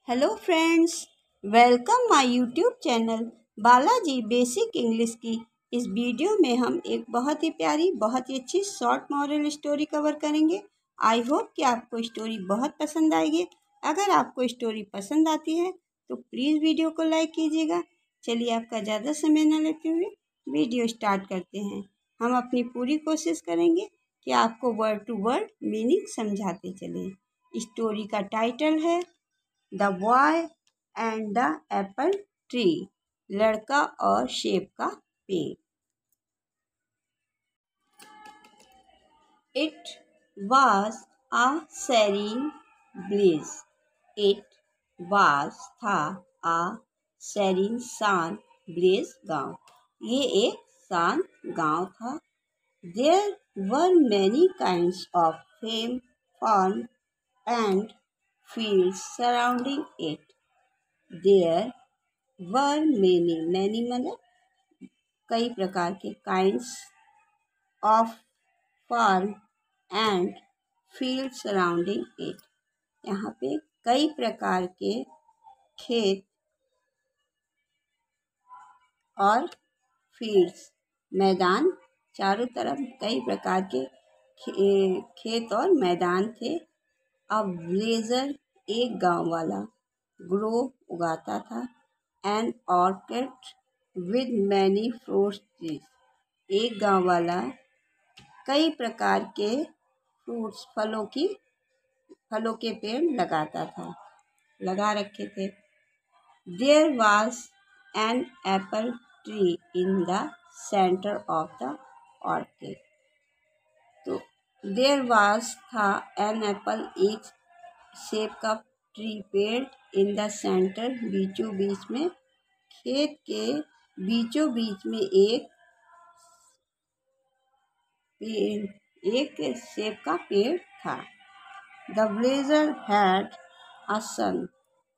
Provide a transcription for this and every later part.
Hello friends, welcome my YouTube channel Balaji basic English की। इस video में हम एक बहुत ही प्यारी, बहुत ही अच्छी शॉर्ट मॉरल स्टोरी कवर करेंगे। आई होप कि आपको स्टोरी बहुत पसंद आएगी। अगर आपको स्टोरी पसंद आती है तो प्लीज़ वीडियो को लाइक कीजिएगा। चलिए आपका ज़्यादा समय न लेते हुए वीडियो स्टार्ट करते हैं। हम अपनी पूरी कोशिश करेंगे कि आपको वर्ड टू वर्ड मीनिंग समझाते चलें। स्टोरी का टाइटल है the boy and the apple tree, लड़का और सेब का पेड़। It was a serene breeze. It was था अ सेरीन शांत ब्लीज गांव। ये एक शांत गांव था। There were many kinds of fame farm and fields surrounding it. There were many मतलब कई प्रकार के kinds of farm and fields surrounding it. यहाँ पे कई प्रकार के खेत और fields मैदान, चारों तरफ कई प्रकार के खेत और मैदान थे। अब विलेजर एक गांव वाला ग्रो उगाता था। An orchard with many fruits trees, एक गांव वाला कई प्रकार के फ्रूट्स फलों के पेड़ लगा रखे थे। There was an apple tree in the centre of the orchard. तो देयर वाज था एन एप्पल, एक सेब का ट्री पेड़, इन द सेंटर बीचों बीच में, खेत के बीचों बीच में एक सेब का पेड़ था। द विलेजर हैड अ सन,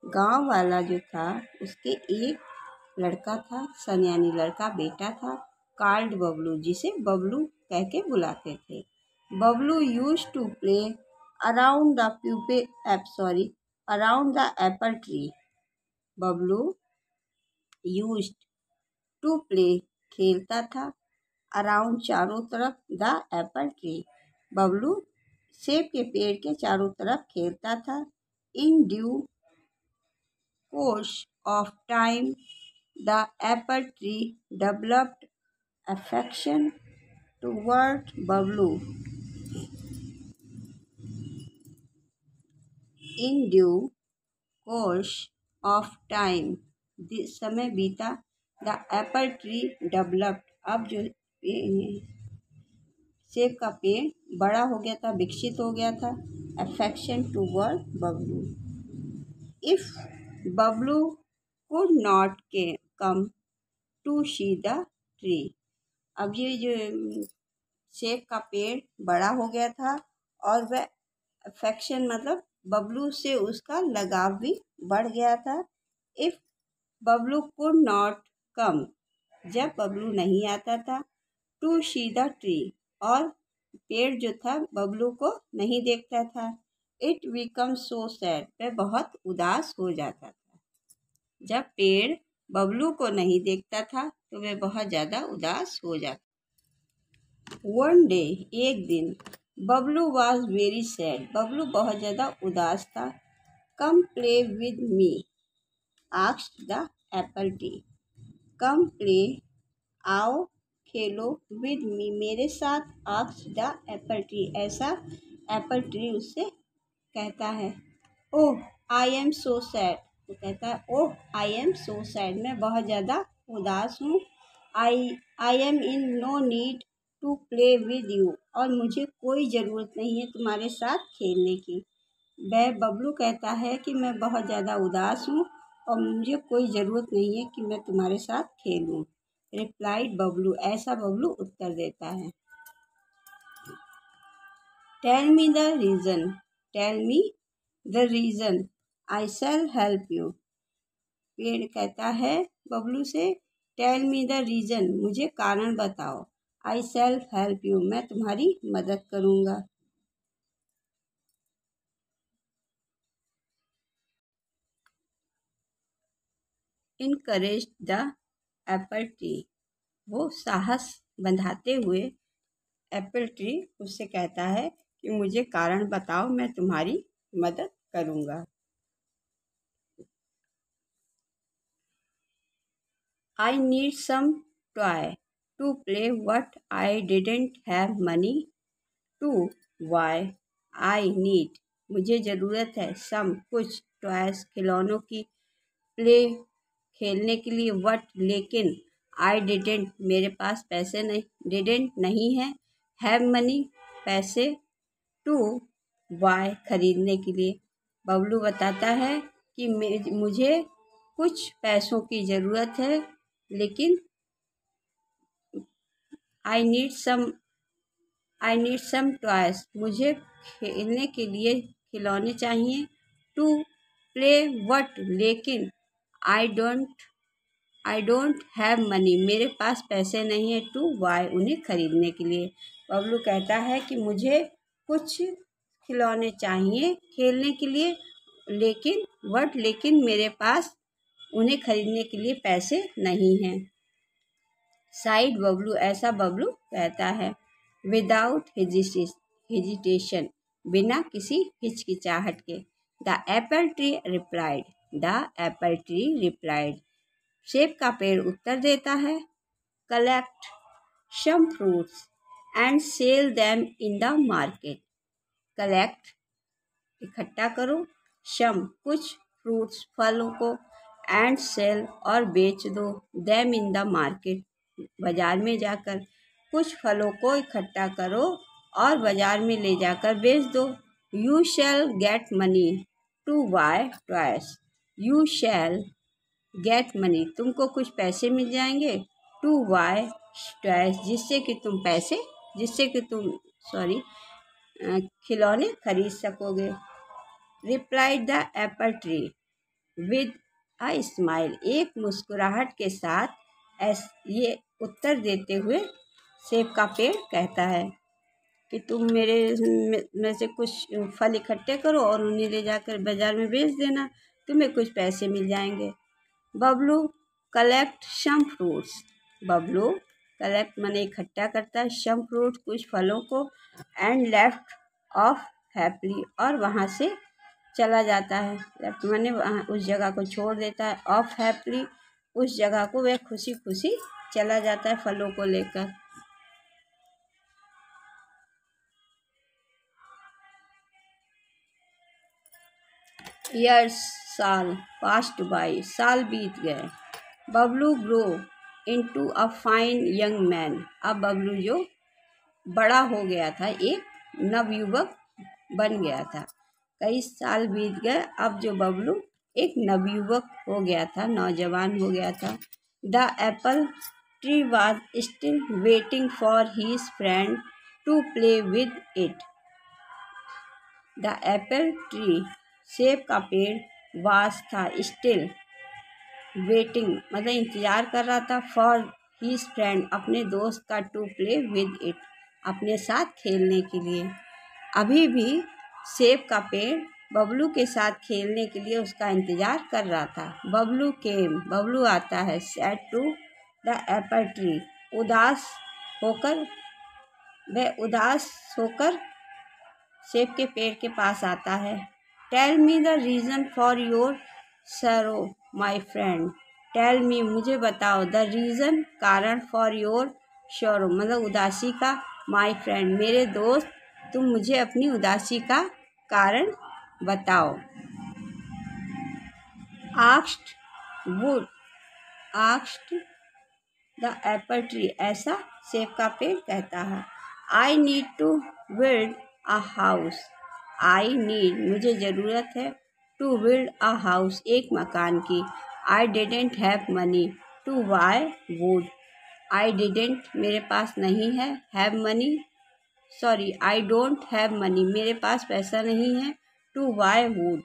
गांव वाला जो था उसके एक लड़का था, सन यानी लड़का, बेटा था। कॉल्ड बबलू, जिसे बबलू कह के बुलाते थे। Bablu used to play around the apple tree. Bablu used to play, खेलता था, अराउंड चारों तरफ, द एप्पल ट्री, बबलू सेब के पेड़ के चारों तरफ खेलता था। In due course of time the apple tree developed affection toward Bablu. In due course of time, समय बीता, द एप्पल ट्री डेवलप्ड, अब जो सेब का पेड़ बड़ा हो गया था, विकसित हो गया था। Affection toward Bablu. If Bablu could not come to see the tree, अब ये जो सेब का पेड़ बड़ा हो गया था और वह अफेक्शन मतलब बबलू से उसका लगाव भी बढ़ गया था। इफ बबलू कुड नॉट कम, जब बबलू नहीं आता था, टू सी द ट्री, और पेड़ जो था बबलू को नहीं देखता था, इट बिकम सो सैड, वह बहुत उदास हो जाता था। जब पेड़ बबलू को नहीं देखता था तो वह बहुत ज़्यादा उदास हो जाता। वन डे, एक दिन, Bablu was very sad, Bablu बहुत ज़्यादा उदास था। Come play with me asked the apple tree. Come play, आओ खेलो, विद मी, मेरे साथ, आस्क्ड द एप्पल ट्री, ऐसा एप्पल ट्री उससे कहता है। ओह आई एम सो सैड, वो कहता है ओह आई एम सो सैड, मैं बहुत ज़्यादा उदास हूँ। I am in no need to play with you, और मुझे कोई ज़रूरत नहीं है तुम्हारे साथ खेलने की। वह बबलू कहता है कि मैं बहुत ज़्यादा उदास हूँ और मुझे कोई ज़रूरत नहीं है कि मैं तुम्हारे साथ खेलूँ। रिप्लाइड बबलू, ऐसा बबलू उत्तर देता है। Tell me the reason I shall help you. पेड़ कहता है बबलू से, टेल मी द रीज़न, मुझे कारण बताओ, आई शैल हेल्प यू, मैं तुम्हारी मदद करूँगा। encouraged the apple tree. वो साहस बंधाते हुए एप्पल ट्री उससे कहता है कि मुझे कारण बताओ, मैं तुम्हारी मदद करूँगा। I need some toy to play what I didn't have money to buy. I need मुझे ज़रूरत है some कुछ टॉयस खिलौनों की प्ले खेलने के लिए वट लेकिन आई डिडेंट मेरे पास पैसे नहीं है हैव मनी पैसे टू बाय खरीदने के लिए। बबलू बताता है कि मुझे कुछ पैसों की ज़रूरत है लेकिन आई नीड सम टॉयस मुझे खेलने के लिए खिलौने चाहिए टू प्ले वट लेकिन आई डोंट हैव मनी मेरे पास पैसे नहीं है टू बाय उन्हें खरीदने के लिए। बबलू कहता है कि मुझे कुछ खिलौने चाहिए खेलने के लिए लेकिन मेरे पास उन्हें खरीदने के लिए पैसे नहीं हैं। साइड बबलू ऐसा बबलू कहता है विदाउट हेजिटेशन बिना किसी हिचकिचाहट के। द एप्पल ट्री रिप्लाइड सेब का पेड़ उत्तर देता है collect some fruits and sell them in the market. Collect इकट्ठा करो सम कुछ फ्रूट्स फलों को एंड सेल और बेच दो देम इन द मार्केट बाजार में जाकर। कुछ फलों को इकट्ठा करो और बाजार में ले जाकर बेच दो। You shall get money to buy toys you shall get money तुमको कुछ पैसे मिल जाएंगे टू बाय टॉयस जिससे कि तुम खिलौने खरीद सकोगे। Replied the apple tree with a smile एक मुस्कुराहट के साथ ये उत्तर देते हुए सेब का पेड़ कहता है कि तुम मेरे में से कुछ फल इकट्ठे करो और उन्हें ले जाकर बाजार में बेच देना, तुम्हें कुछ पैसे मिल जाएंगे। Bablu collect some fruits Bablu collect माने इकट्ठा करता है सम फ्रूट कुछ फलों को एंड लेफ्ट ऑफ हैप्पीली और वहाँ से चला जाता है। लेफ्ट माने उस जगह को छोड़ देता है, ऑफ हैप्पीली उस जगह को वह खुशी खुशी चला जाता है फलों को लेकर। ईयर्स साल पास्ट बाई साल बीत गए। Bablu grow into a fine young man अब बबलू जो बड़ा हो गया था एक नवयुवक बन गया था। कई साल बीत गए अब जो बबलू एक नवयुवक हो गया था नौजवान हो गया था। The apple tree was still waiting for his friend to play with it. The apple tree सेब का पेड़ वाज था स्टिल वेटिंग मतलब इंतज़ार कर रहा था फॉर हिज फ्रेंड अपने दोस्त का टू प्ले विद इट अपने साथ खेलने के लिए। अभी भी सेब का पेड़ बबलू के साथ खेलने के लिए उसका इंतज़ार कर रहा था। बबलू आता है sad to the apple tree उदास होकर सेब के पेड़ के पास आता है। Tell me the reason for your sorrow my friend tell me मुझे बताओ द रीज़न कारण फॉर योर सैरो मतलब उदासी का माई फ्रेंड मेरे दोस्त तुम मुझे अपनी उदासी का कारण बताओ। आस्क्ड द एप्पल ट्री ऐसा सेब का पेड़ कहता है। I need to build a house I need मुझे ज़रूरत है टू बिल्ड अ हाउस एक मकान की। I didn't have money to buy wood I didn't मेरे पास नहीं है have money I don't have money मेरे पास पैसा नहीं है टू बाय वुड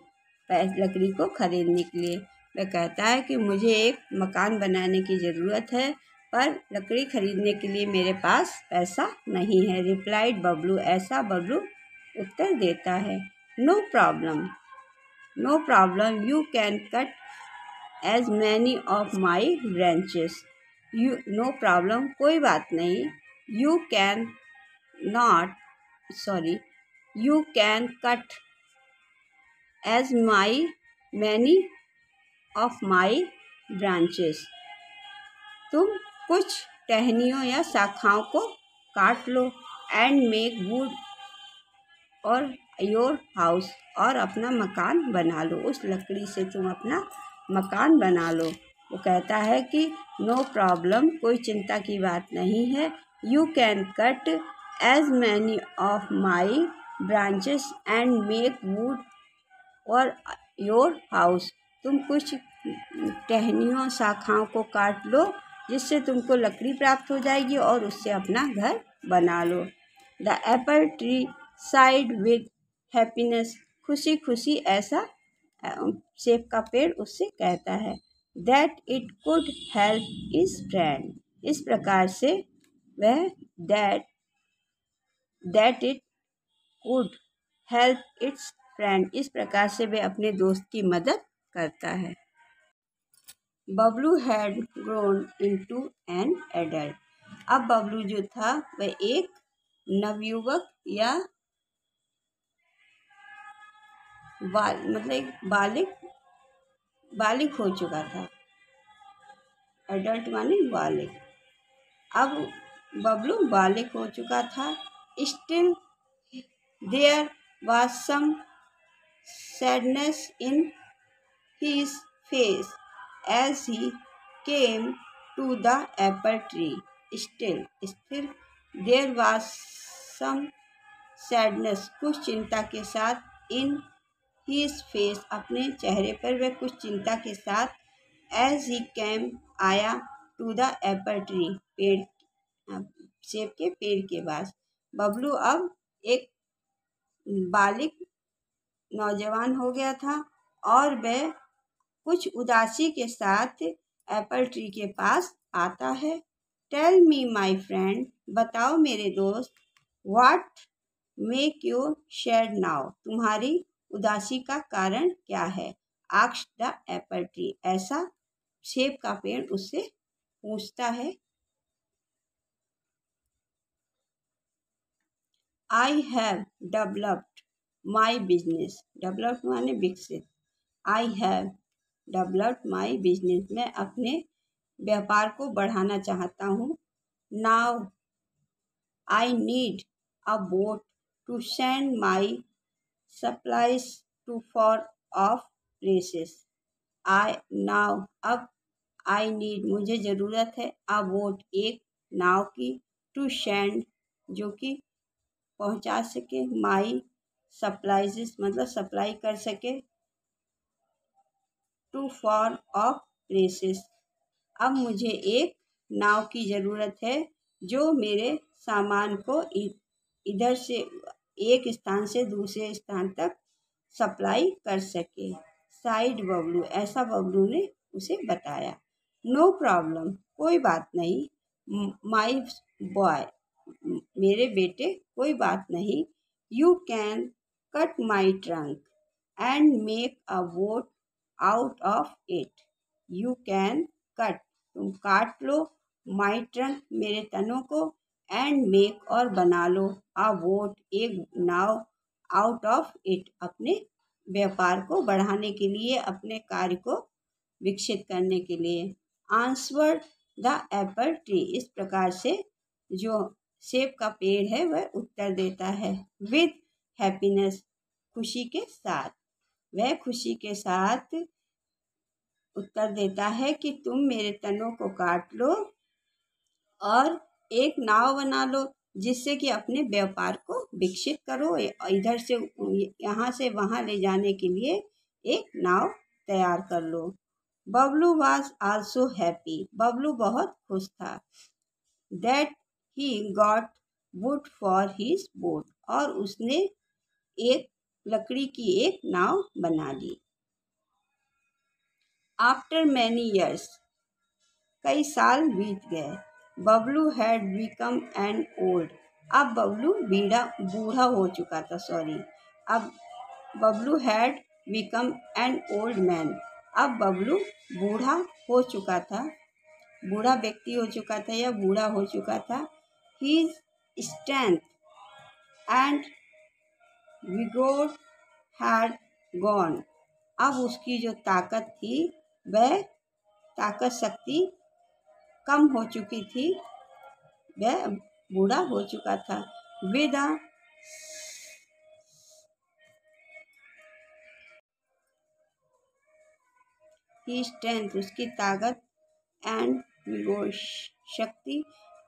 लकड़ी को खरीदने के लिए। वह कहता है कि मुझे एक मकान बनाने की ज़रूरत है पर लकड़ी खरीदने के लिए मेरे पास पैसा नहीं है। रिप्लाइड बबलू ऐसा बबलू उत्तर देता है no problem you can cut as many of my branches. You no problem, कोई बात नहीं. You can not, sorry, you can cut as many of my branches. तुम कुछ टहनियों या शाखाओं को काट लो. एंड मेक वुड और योर हाउस, और अपना मकान बना लो. उस लकड़ी से तुम अपना मकान बना लो. वो कहता है कि नो प्रॉब्लम, कोई चिंता की बात नहीं है. You can cut as many of my branches and make wood और योर हाउस. तुम कुछ टहनियों शाखाओं को काट लो जिससे तुमको लकड़ी प्राप्त हो जाएगी और उससे अपना घर बना लो. The apple tree sighed with happiness, खुशी खुशी ऐसा सेब का पेड़ उससे कहता है. That it could help is friend, इस प्रकार से वह that it could help its friend, इस प्रकार से वह अपने दोस्त की मदद करता है. Bablu had grown into an adult. अब बबलू जो था वह एक नवयुवक या मतलब एक बालिग हो चुका था. एडल्ट माने बालिग. अब बबलू बालिग हो चुका था. Still there was some sadness in his face as he came to the apple tree. Still there was some sadness, कुछ चिंता के साथ. इन हिज फेस, अपने चेहरे पर वह कुछ चिंता के साथ. एज ही केम, आया. टू द एप्पल ट्री, पेड़ सेब के पेड़ के पास. बबलू अब एक बालिग नौजवान हो गया था और वह कुछ उदासी के साथ एप्पल ट्री के पास आता है. टेल मी माई फ्रेंड, बताओ मेरे दोस्त. What make you sad now, तुम्हारी उदासी का कारण क्या है. आस्क्ड द एप्पल ट्री, ऐसा सेब का पेड़ उससे पूछता है. I have developed my business, developed माने विकसित. I have developed my business, मैं अपने व्यापार को बढ़ाना चाहता हूँ. Now I need a boat to send my supplies to far off places. Now, अब. आई नीड, मुझे ज़रूरत है. अ बोट, एक नाव की. टू सेंड, जो कि पहुंचा सके. माई सप्लाईज मतलब सप्लाई कर सके. टू फॉर ऑफ प्लेसेस, अब मुझे एक नाव की ज़रूरत है जो मेरे सामान को इधर से एक स्थान से दूसरे स्थान तक सप्लाई कर सके. साइड बबलू, ऐसा बबलू ने उसे बताया. नो प्रॉब्लम, कोई बात नहीं. माई बॉय, मेरे बेटे, कोई बात नहीं. You can cut my trunk and make a boat out of it. You can cut, तुम काट लो. माई ट्रंक, मेरे तनों को. एंड मेक, और बना लो. अ बोट, एक नाव. आउट ऑफ इट, अपने व्यापार को बढ़ाने के लिए, अपने कार्य को विकसित करने के लिए. आंसवर्ड द एप्पल ट्री, इस प्रकार से जो सेब का पेड़ है वह उत्तर देता है. विद हैप्पीनेस, खुशी के साथ. वह खुशी के साथ उत्तर देता है कि तुम मेरे तनों को काट लो और एक नाव बना लो जिससे कि अपने व्यापार को विकसित करो. इधर से यहाँ से वहाँ ले जाने के लिए एक नाव तैयार कर लो. Bablu was also happy, Bablu बहुत खुश था. That he got wood for his boat, और उसने एक लकड़ी की एक नाव बना ली. आफ्टर मैनी ईयर्स, कई साल बीत गए. Bablu had become an old, अब बबलू बूढ़ा हो चुका था. अब Bablu had become an old man, अब बबलू बूढ़ा हो चुका था, बूढ़ा व्यक्ति हो चुका था या बूढ़ा हो चुका था। His strength and vigor had gone. अब उसकी जो ताकत थी वह ताकत शक्ति कम हो चुकी थी, वह बूढ़ा हो चुका था। With a his strength उसकी ताकत एंड vigor शक्ति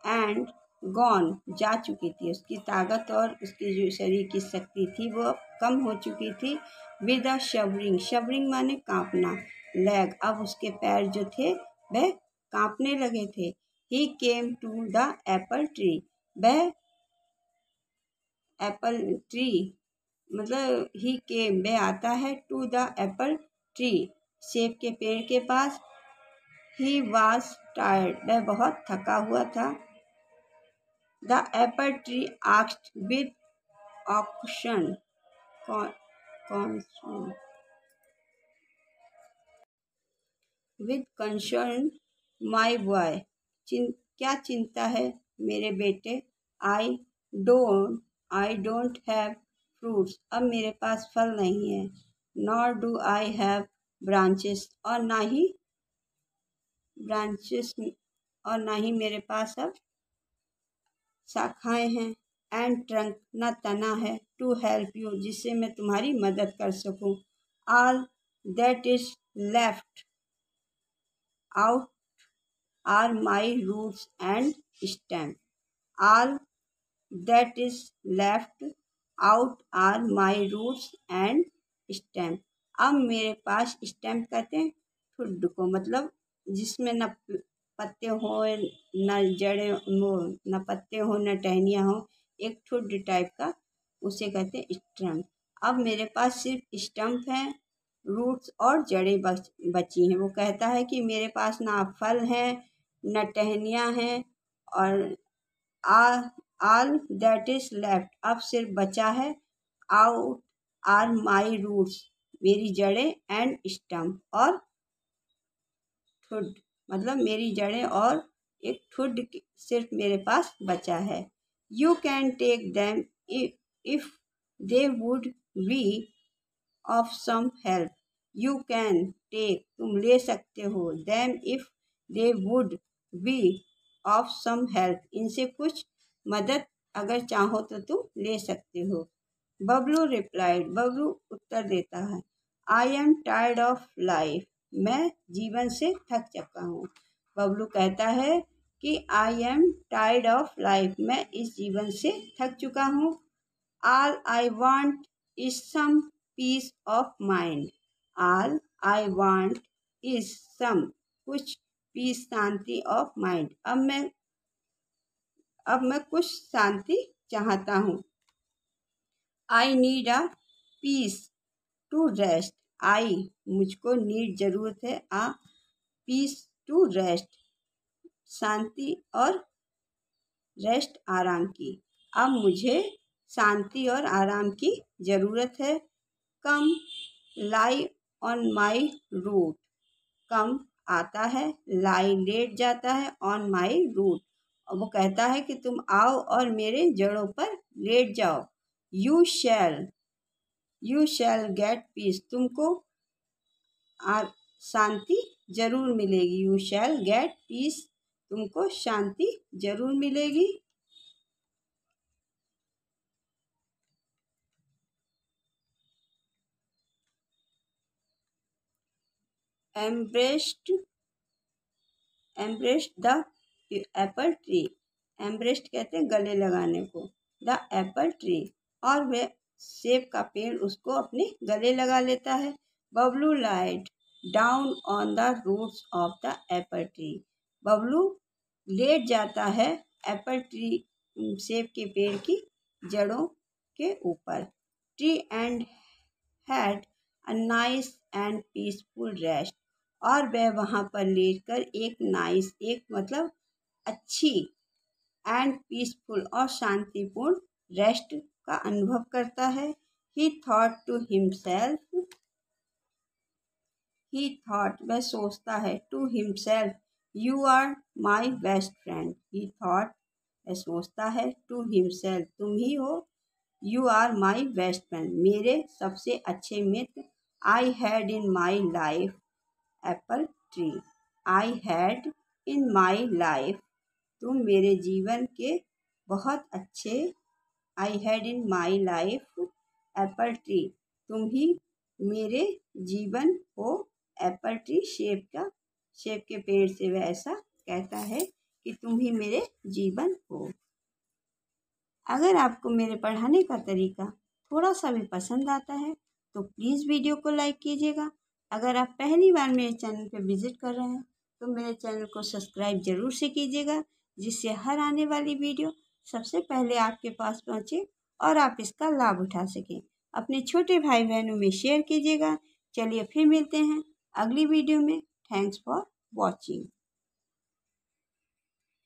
एंड गॉन जा चुकी थी, उसकी ताकत और उसकी जो शरीर की शक्ति थी वो कम हो चुकी थी। विद अ शवरिंग, शवरिंग माने कांपना, लेग, अब उसके पैर जो थे वह कांपने लगे थे। He came to the apple tree, वह एप्पल ट्री मतलब ही केम वह आता है, टू द एप्पल ट्री सेब के पेड़ के पास। ही वॉज टायर्ड, वह बहुत थका हुआ था। The apple tree asked with auction with concern my boy, क्या चिंता है मेरे बेटे। आई डोंट हैव फ्रूट्स, अब मेरे पास फल नहीं है। Nor do I have branches, और ना ही मेरे पास अब शाखाएं हैं। एंड ट्रंक, न तना है। टू हेल्प यू, जिससे मैं तुम्हारी मदद कर सकूं। All that is left out are my roots and stem. All that is left out are my roots and stem. अब मेरे पास स्टेम कहते हैं ठुड्ड को, मतलब जिसमें न पत्ते हो न जड़े हो, न पत्ते हो न टहनियाँ हो, एक ठुड्ड टाइप का, उसे कहते हैं स्टम्प। अब मेरे पास सिर्फ स्टम्प है, रूट्स और जड़ें बची हैं। वो कहता है कि मेरे पास ना फल हैं न टहनियाँ हैं, और ऑल दैट इज लेफ्ट, अब सिर्फ बचा है, आउट आर माई रूट्स, मेरी जड़ें, एंड स्टम्प, और ठुड्ड, मतलब मेरी जड़ें और एक ठुड्ड सिर्फ मेरे पास बचा है। You can take them if they would be of some help. You can take, तुम ले सकते हो, them if they would be of some help, इनसे कुछ मदद अगर चाहो तो तुम ले सकते हो। बबलू रिप्लाइड, बबलू उत्तर देता है, आई एम टायर्ड ऑफ लाइफ, मैं जीवन से थक चुका हूँ। बबलू कहता है कि I am tired of life, मैं इस जीवन से थक चुका हूँ। All I want is some peace of mind. All I want is some, कुछ, पीस, शांति, ऑफ माइंड, अब मैं कुछ शांति चाहता हूँ। I need a peace to rest, I, मुझको, नीड, जरूरत है, आ, पीस, टू रेस्ट, शांति, और रेस्ट, आराम की। अब मुझे शांति और आराम की ज़रूरत है। कम लाई ऑन माई रूट, कम आता है, लाई लेट जाता है, ऑन माई रूट, और वो कहता है कि तुम आओ और मेरे जड़ों पर लेट जाओ। यू शैल गेट पीस, तुमको शांति जरूर मिलेगी। यू शैल गेट पीस, तुमको शांति जरूर मिलेगी। Embraced the apple tree, embraced कहते हैं गले लगाने को, द एप्पल ट्री, और वह सेब का पेड़ उसको अपने गले लगा लेता है। Bablu lied down on the roots of the apple tree, Bablu लेट जाता है एप्पल ट्री, सेब के पेड़ की जड़ों के ऊपर। Tree and had a nice and peaceful rest, और वह वहाँ पर लेटकर एक नाइस, एक मतलब अच्छी, एंड पीसफुल, और शांतिपूर्ण रेस्ट का अनुभव करता है। He thought to himself, he thought वह सोचता है, to himself you are my best friend. He thought वह सोचता है, टू हिमसेल्फ तुम ही हो, you are my best friend मेरे सबसे अच्छे मित्र। I had in my life apple tree. I had in my life तुम मेरे जीवन के बहुत अच्छे। I had in my life apple tree तुम ही मेरे जीवन हो। एप्पल ट्री सेब के पेड़ से वह ऐसा कहता है कि तुम ही मेरे जीवन हो। अगर आपको मेरे पढ़ाने का तरीका थोड़ा सा भी पसंद आता है तो प्लीज़ वीडियो को लाइक कीजिएगा। अगर आप पहली बार मेरे चैनल पर विज़िट कर रहे हैं तो मेरे चैनल को सब्सक्राइब ज़रूर से कीजिएगा, जिससे हर आने वाली वीडियो सबसे पहले आपके पास पहुँचे और आप इसका लाभ उठा सकें। अपने छोटे भाई बहनों में शेयर कीजिएगा। चलिए फिर मिलते हैं अगली वीडियो में। Thanks for watching.